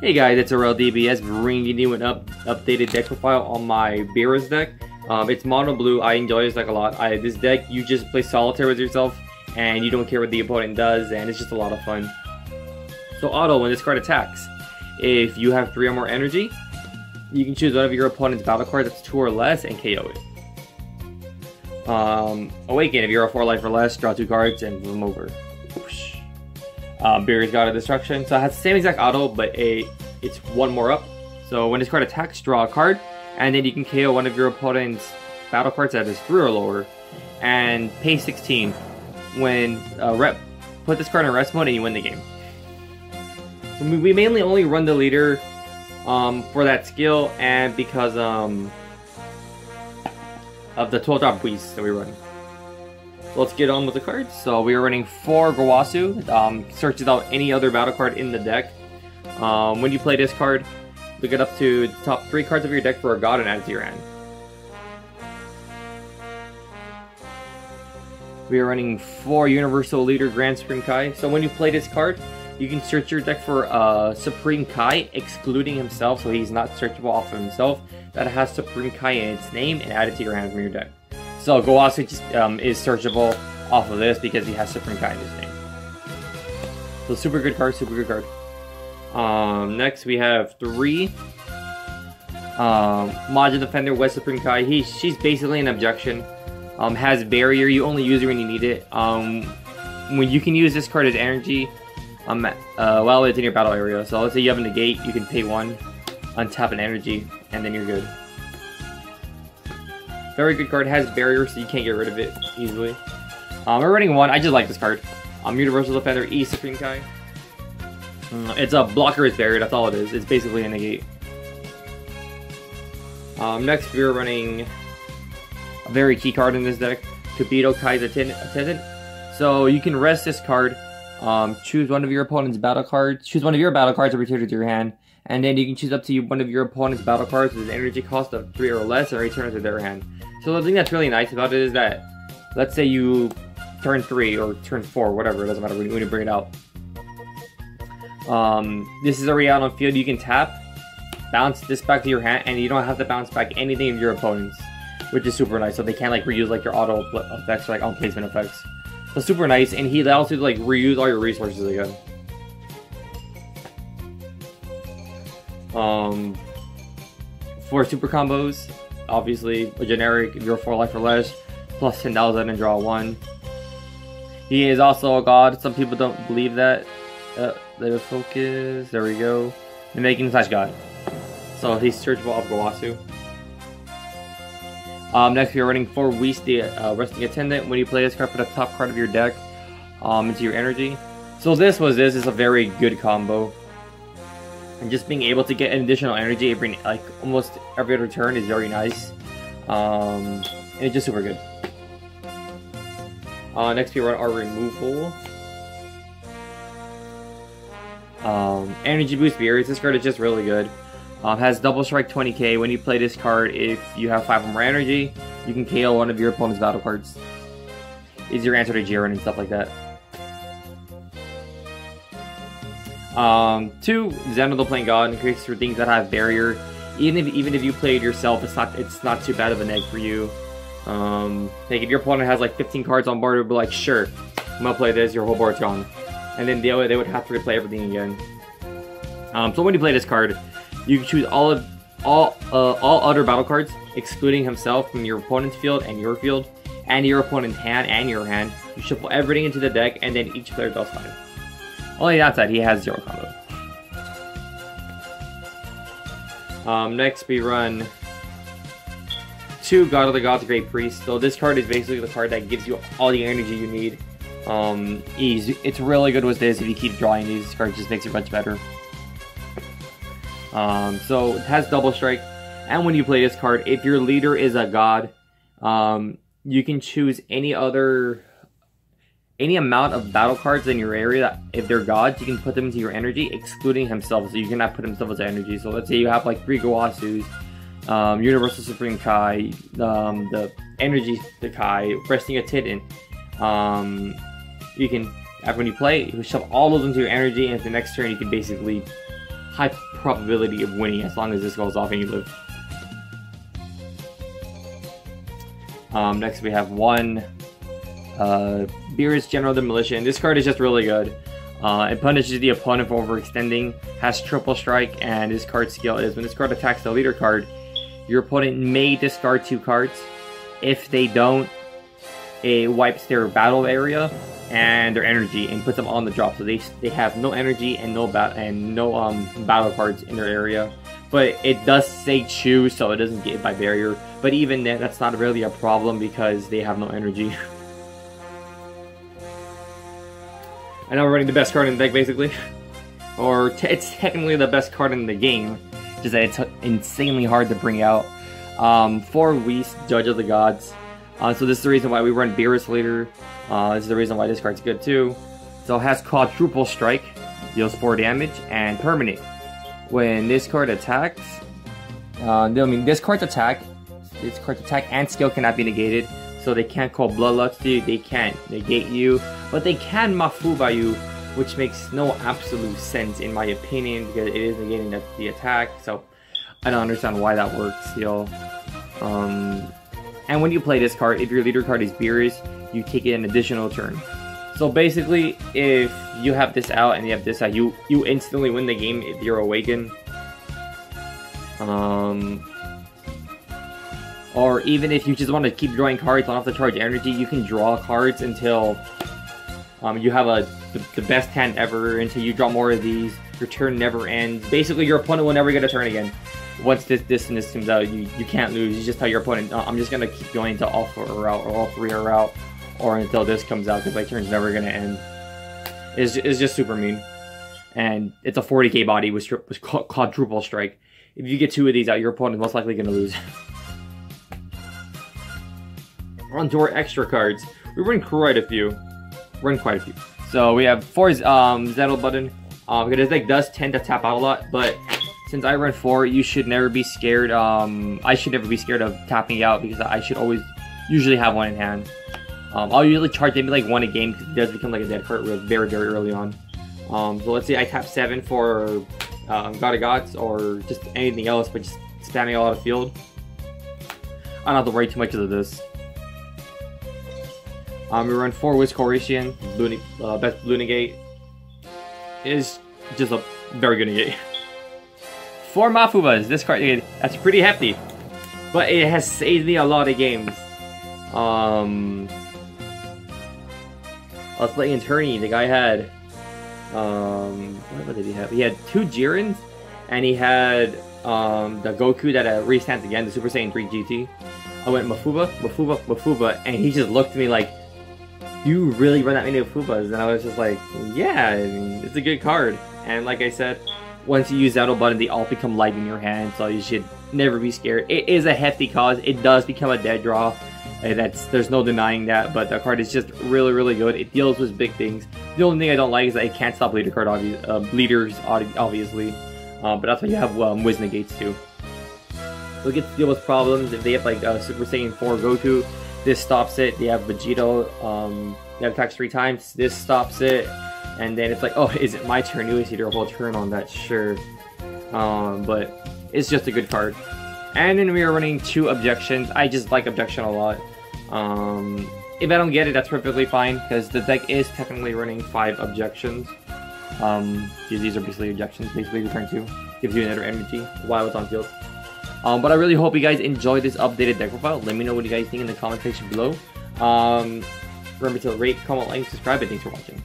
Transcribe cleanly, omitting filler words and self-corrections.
Hey guys, it's AraleDBS bringing you an updated deck profile on my Beerus deck. It's mono blue. I enjoy this deck a lot. This deck, you just play solitaire with yourself, and you don't care what the opponent does, and it's just a lot of fun. So auto, when this card attacks, if you have 3 or more energy, you can choose one of your opponent's battle cards that's 2 or less and KO it. Awaken, if you're a 4 life or less, draw 2 cards and move them over. Beerus God of Destruction. So it has the same exact auto, but it's 1 more up. So when this card attacks, draw a card, and then you can KO one of your opponent's battle cards that is 3 or lower, and pay 16 when put this card in rest mode and you win the game. So we mainly only run the leader for that skill and because of the 12-drop beasts that we run. So let's get on with the cards. So we are running 4 Gowasu. Searches out any other battle card in the deck. When you play this card, look it up to the top 3 cards of your deck for a god and add it to your hand. We are running 4 Universal Leader Grand Supreme Kai. So when you play this card, you can search your deck for Supreme Kai, excluding himself, so he's not searchable off of himself, that has Supreme Kai in its name, and add it to your hand from your deck. So Gowasu just is searchable off of this because he has Supreme Kai in his name. So super good card, super good card. Next we have 3 Majin Defender West Supreme Kai. She's basically an objection. Has barrier, you only use her when you need it. When you can use this card as energy while it's in your battle area. So let's say you have a negate, you can pay 1, untap an energy, and then you're good. Very good card, has barrier so you can't get rid of it easily. We're running 1, I just like this card. Universal Defender E Supreme Kai. It's a blocker is barrier, that's all it is. It's basically a negate. Next we're running a very key card in this deck, Kabito Kai's Attendant. So you can rest this card, choose one of your opponent's battle cards, choose one of your battle cards and return it to your hand, and then you can choose up to one of your opponent's battle cards with an energy cost of 3 or less and return it to their hand. So the thing that's really nice about it is that, let's say you turn 3 or turn 4, whatever, it doesn't matter when you bring it out. This is already out on field, you can tap, bounce this back to your hand, and you don't have to bounce back anything of your opponent's, which is super nice, so they can't like reuse like your auto effects or like on placement effects. So super nice, and he allows you to like reuse all your resources again. For super combos, obviously a generic, if you're 4 life or less, plus 10,000 and draw 1. He is also a god. Some people don't believe that. Let us focus. There we go. And making slash god. So he's searchable off Gowasu. Next we are running 4 Whis, the Resting Attendant. When you play this card, put the top card of your deck into your energy. So this is a very good combo. And just being able to get an additional energy every like almost every other turn is very nice. And it's just super good. Next we run our removal. Energy Boost Beerus. This card is just really good. Has double strike 20k. When you play this card, if you have 5 or more energy, you can KO one of your opponent's battle cards. Is your answer to Jiren and stuff like that. 2 Xeno the Playing God increases for things that have barrier. Even if you play it yourself, it's not too bad of a neg for you. Like if your opponent has like 15 cards on board, it would be like, sure, I'm gonna play this, your whole board's gone. And then they would have to replay everything again. So when you play this card, you can choose all other battle cards, excluding himself, from your opponent's field and your field, and your opponent's hand and your hand. You shuffle everything into the deck, and then each player does 5. Only downside, he has 0 combo. Next we run 2 God of the Gods Great Priest. So this card is basically the card that gives you all the energy you need. It's really good with this. If you keep drawing these cards, it just makes it much better. So it has double strike, and when you play this card, if your leader is a god, you can choose any amount of battle cards in your area that, if they're gods, you can put them into your energy, excluding himself, so you cannot put himself as energy. So let's say you have like 3 Gowasus, Universal Supreme Kai, the Energy the Kai, Resting Attendant. You can, when you play, you shove all those into your energy, and the next turn you can basically high probability of winning as long as this goes off and you live. Next we have one Beerus General Demolition. This card is just really good. It punishes the opponent for overextending, has triple strike, and this card's skill is when this card attacks the leader card, your opponent may discard 2 cards. If they don't, it wipes their battle area and their energy and puts them on the drop. So they have no energy and no battle cards in their area. But it does say choose, so it doesn't get hit by barrier. But even then, that's not really a problem because they have no energy. And I'm running the best card in the deck, basically. Or it's technically the best card in the game, just that it's insanely hard to bring out. 4 Whis, Judge of the Gods. So this is the reason why we run Beerus later. This is the reason why this card's good too. So it has quadruple strike, deals 4 damage, and permanent. When this card attacks, this card's attack and skill cannot be negated. So they can't call Bloodlust to you, they can't negate you, but they can Mafuba you, which makes no absolute sense in my opinion because it is negating the attack. So I don't understand why that works still. And when you play this card, if your leader card is Beerus, you take it an additional turn. So basically, if you have this out and you have this out, you instantly win the game if you're Awakened. Or even if you just want to keep drawing cards, don't have to charge energy, you can draw cards until you have the best hand ever, until you draw more of these. Your turn never ends. Basically, your opponent will never get a turn again. Once this comes out, you can't lose. You just tell your opponent, I'm just gonna keep going until all 4 are out, or all 3 are out, or until this comes out, because my turn's never gonna end. It's just super mean. And it's a 40k body with quadruple strike. If you get 2 of these out, your opponent's most likely gonna lose. On to our extra cards. We run quite a few. So we have 4 Zettle button. Because this deck does tend to tap out a lot, but since I run 4, you should never be scared. I should never be scared of tapping out because I should usually have 1 in hand. I'll usually charge maybe like 1 a game because it does become like a dead card very early on. So let's say I tap 7 for God of Gods or just anything else, but just spamming a lot of field. I don't have to worry too much of this. We run 4 Wiz Corician, best blue negate. It is just a very good negate. 4 Mafubas, this card, that's pretty hefty. But it has saved me a lot of games. I was playing Tourney, the guy had, what did he have? He had 2 Jirens, and he had the Goku that restands again, the Super Saiyan 3 GT. I went Mafuba, and he just looked at me like, you really run that many Mafubas? And I was just like, yeah, I mean, it's a good card. And like I said, once you use Zettle button, they all become light in your hand, so you should never be scared. It is a hefty cost. It does become a dead draw. There's no denying that, but the card is just really good. It deals with big things. The only thing I don't like is that it can't stop leader card leaders, obviously. But that's why you have Wiz negates too. So it gets to deal with problems. If they have like Super Saiyan 4 Goku, this stops it. They have Vegito, that attacks 3 times. This stops it. And then it's like, oh, is it my turn? You see their whole turn on that, sure. But it's just a good card. And then we are running 2 objections. I just like objection a lot. If I don't get it, that's perfectly fine, because the deck is technically running 5 objections. These are basically objections. Basically, return 2 gives you another energy while it's on field. But I really hope you guys enjoyed this updated deck profile. Let me know what you guys think in the comment section below. Remember to rate, comment, like, subscribe, and thanks for watching.